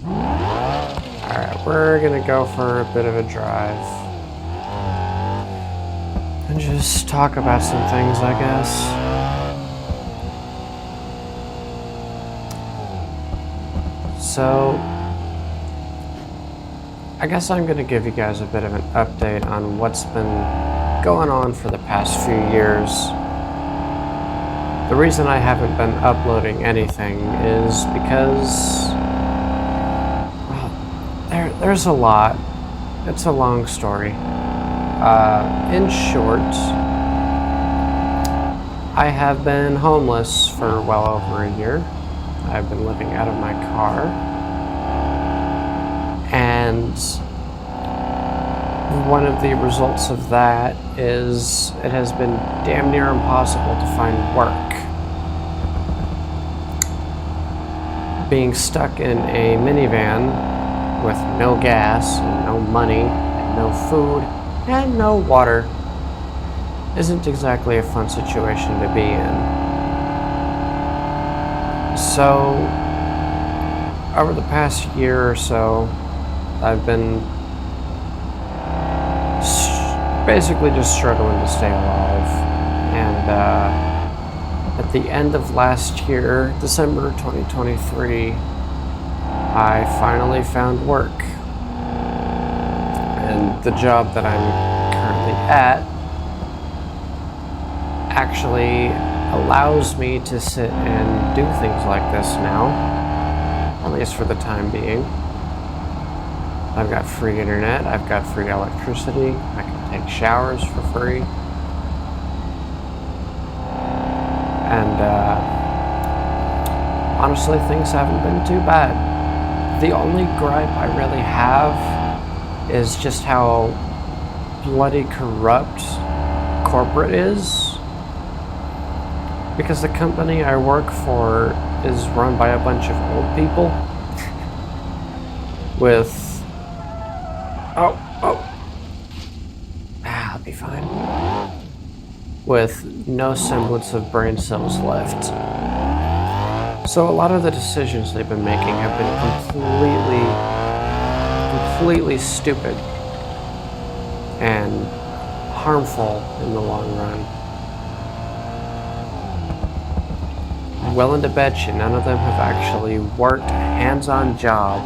Alright, we're gonna go for a bit of a drive. And just talk about some things, I guess. So, I guess I'm gonna give you guys a bit of an update on what's been going on for the past few years. The reason I haven't been uploading anything is because, well, there's a lot. It's a long story. In short, I have been homeless for well over a year. I've been living out of my car. And one of the results of that is it has been damn near impossible to find work. Being stuck in a minivan with no gas and no money and no food and no water isn't exactly a fun situation to be in. So, over the past year or so, I've been basically just struggling to stay alive. And at the end of last year, December 2023, I finally found work. And the job that I'm currently at actually allows me to sit and do things like this now, at least for the time being. I've got free internet, I've got free electricity, I can take showers for free. And honestly, things haven't been too bad. The only gripe I really have is just how bloody corrupt corporate is. Because the company I work for is run by a bunch of old people with I'll be fine. With no semblance of brain cells left. So a lot of the decisions they've been making have been completely stupid and harmful in the long run. Willing to bet you none of them have actually worked a hands-on job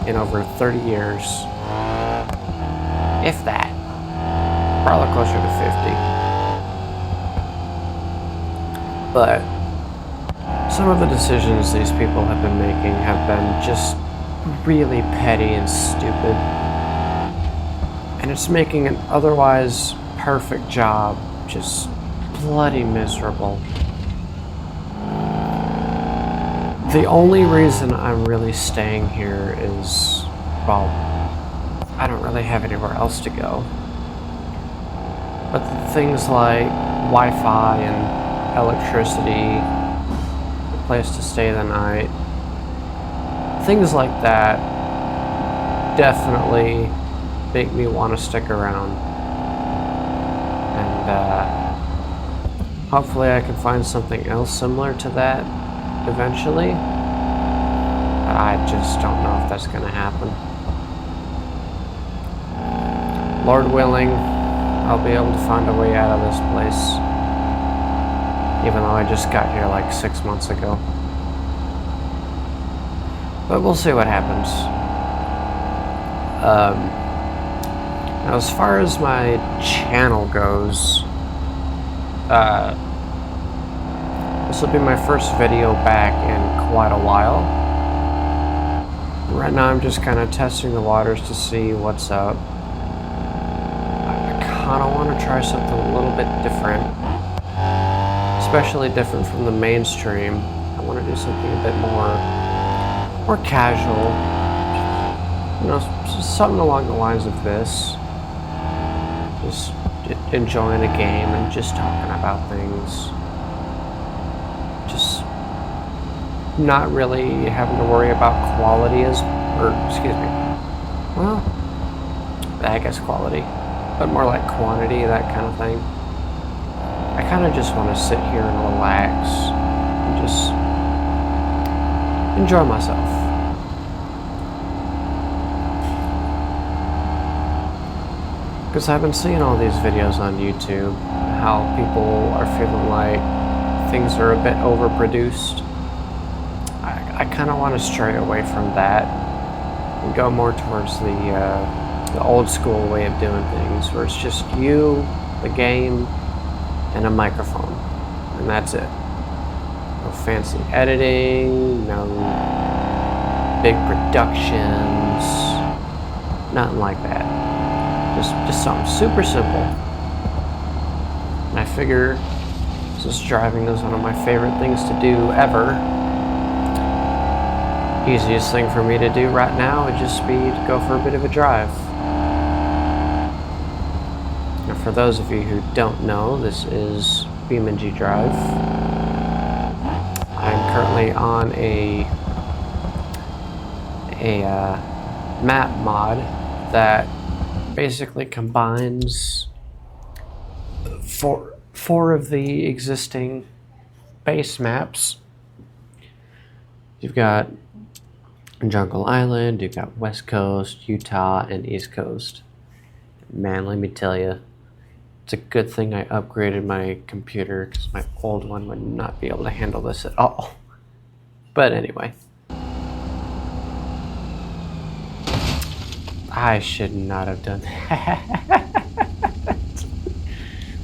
in over 30 years. If that. Probably closer to 50. But some of the decisions these people have been making have been just really petty and stupid. And it's making an otherwise perfect job just bloody miserable. The only reason I'm really staying here is, well, I don't really have anywhere else to go. But things like Wi-Fi and electricity, a place to stay the night, things like that definitely make me want to stick around. And hopefully I can find something else similar to that eventually, but I just don't know if that's going to happen. Lord willing, I'll be able to find a way out of this place, even though I just got here like 6 months ago. But we'll see what happens. Now as far as my channel goes, this will be my first video back in quite a while. Right now I'm just kind of testing the waters to see what's up. I kind of want to try something a little bit different. Especially different from the mainstream. I want to do something a bit more casual. You know, something along the lines of this. Just enjoying a game and just talking about things. Just not really having to worry about quality well, I guess quality, but more like quantity, that kind of thing. I kind of just want to sit here and relax and just enjoy myself. Because I've been seeing all these videos on YouTube, how people are feeling like things are a bit overproduced. I kind of want to stray away from that and go more towards the old school way of doing things, where it's just you, the game, and a microphone, and that's it. No fancy editing, no big productions, nothing like that. Just something super simple. And I figure, since driving is one of my favorite things to do ever, easiest thing for me to do right now would just be to go for a bit of a drive. Now, for those of you who don't know, this is BeamNG Drive. I'm currently on a map mod that basically combines four of the existing base maps. You've got Jungle Island, you've got West Coast, Utah, and East Coast. Man, let me tell you, it's a good thing I upgraded my computer, because my old one would not be able to handle this at all. But anyway, I should not have done that.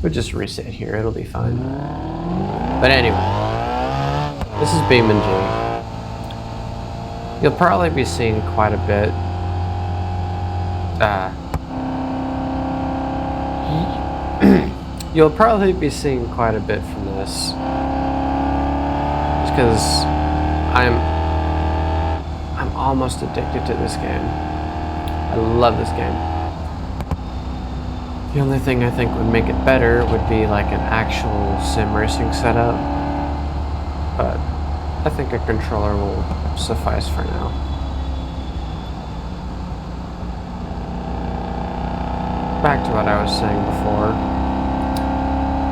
We'll just reset here, it'll be fine. But anyway, this is BeamNG. You'll probably be seeing quite a bit. You'll probably be seeing quite a bit from this, because I'm almost addicted to this game. I love this game. The only thing I think would make it better would be like an actual sim racing setup, but I think a controller will suffice for now. Back to what I was saying before.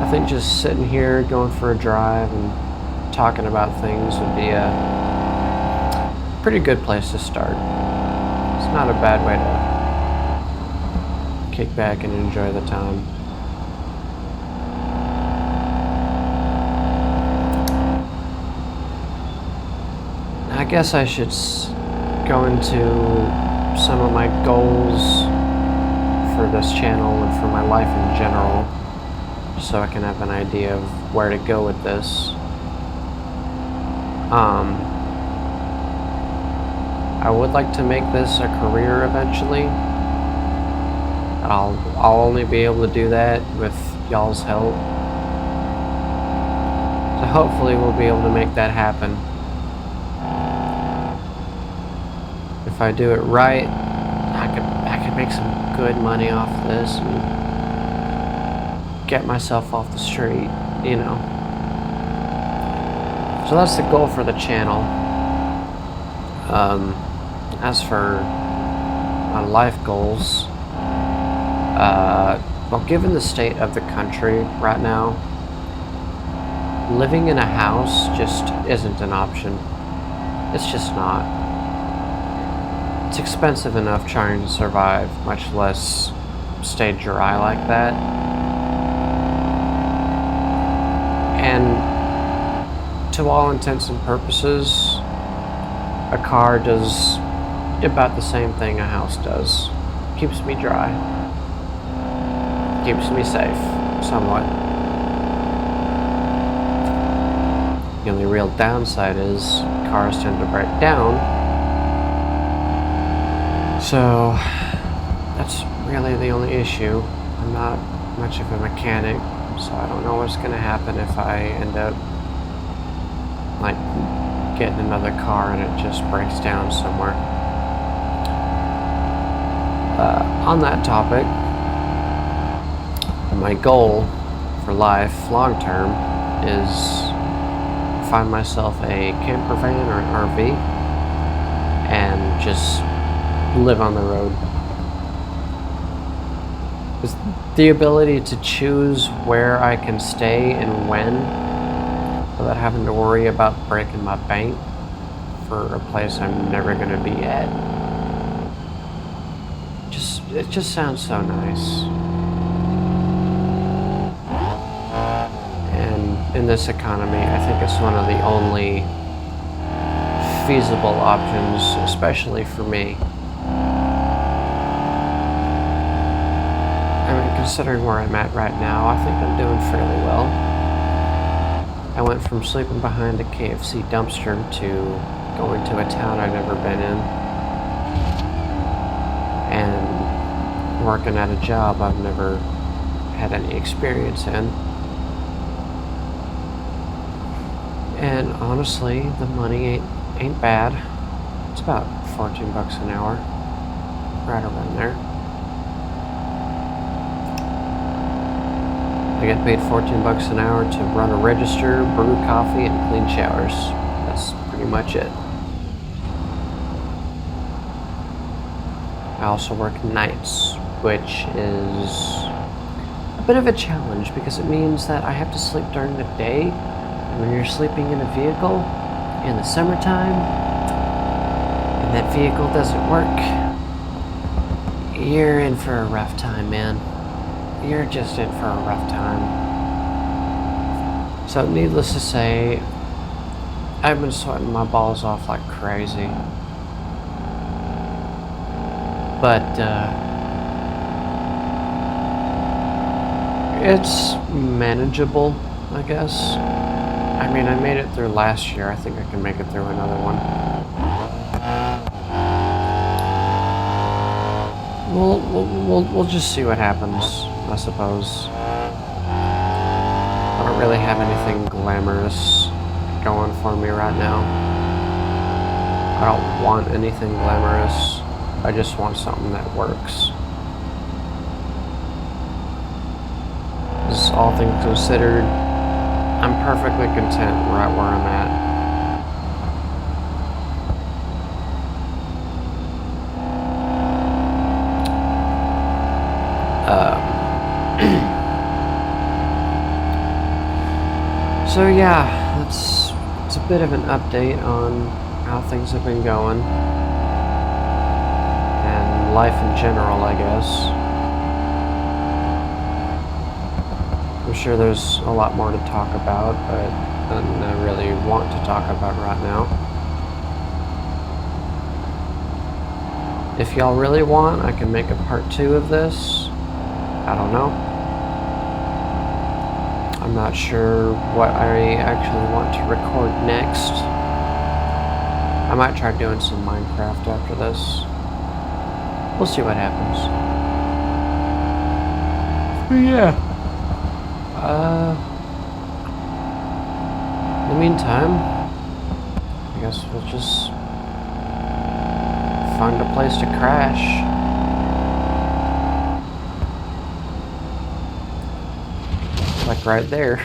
I think just sitting here, going for a drive, and talking about things would be a pretty good place to start. It's not a bad way to kick back and enjoy the time. I guess I should go into some of my goals for this channel and for my life in general, so I can have an idea of where to go with this. I would like to make this a career eventually. I'll only be able to do that with y'all's help. So hopefully we'll be able to make that happen. If I do it right, I could make some good money off this and get myself off the street, you know. So that's the goal for the channel. As for my life goals, well, given the state of the country right now, living in a house just isn't an option. It's just not. It's expensive enough trying to survive, much less stay dry like that. And to all intents and purposes, a car does about the same thing a house does. Keeps me dry. Keeps me safe, somewhat. The only real downside is cars tend to break down. So that's really the only issue. I'm not much of a mechanic, so I don't know what's gonna happen if I end up like getting another car and it just breaks down somewhere. On that topic, my goal for life, long term, is find myself a camper van or an RV and just live on the road. The ability to choose where I can stay and when, without having to worry about breaking my bank for a place I'm never gonna be at. It just sounds so nice. in this economy, I think it's one of the only feasible options, especially for me. I mean, considering where I'm at right now, I think I'm doing fairly well. I went from sleeping behind a KFC dumpster to going to a town I've never been in, and working at a job I've never had any experience in. And honestly, the money ain't bad. It's about 14 bucks an hour, right around there. I get paid 14 bucks an hour to run a register, brew coffee, and clean showers. That's pretty much it. I also work nights, which is a bit of a challenge because it means that I have to sleep during the day. And when you're sleeping in a vehicle in the summertime and that vehicle doesn't work, you're in for a rough time, man. You're just in for a rough time. So needless to say, I've been sweating my balls off like crazy. But it's manageable, I guess. I mean, I made it through last year. I think I can make it through another one. We'll just see what happens, I suppose. I don't really have anything glamorous going for me right now. I don't want anything glamorous. I just want something that works. Just all things considered, I'm perfectly content right where I'm at. So yeah, it's a bit of an update on how things have been going. And life in general, I guess. I'm sure there's a lot more to talk about, but nothing I really want to talk about right now. If y'all really want, I can make a part 2 of this. I don't know. I'm not sure what I actually want to record next. I might try doing some Minecraft after this. We'll see what happens. But yeah. In the meantime, I guess we'll just find a place to crash. Like right there.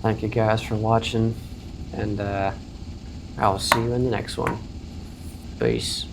Thank you guys for watching, and I'll see you in the next one. Peace.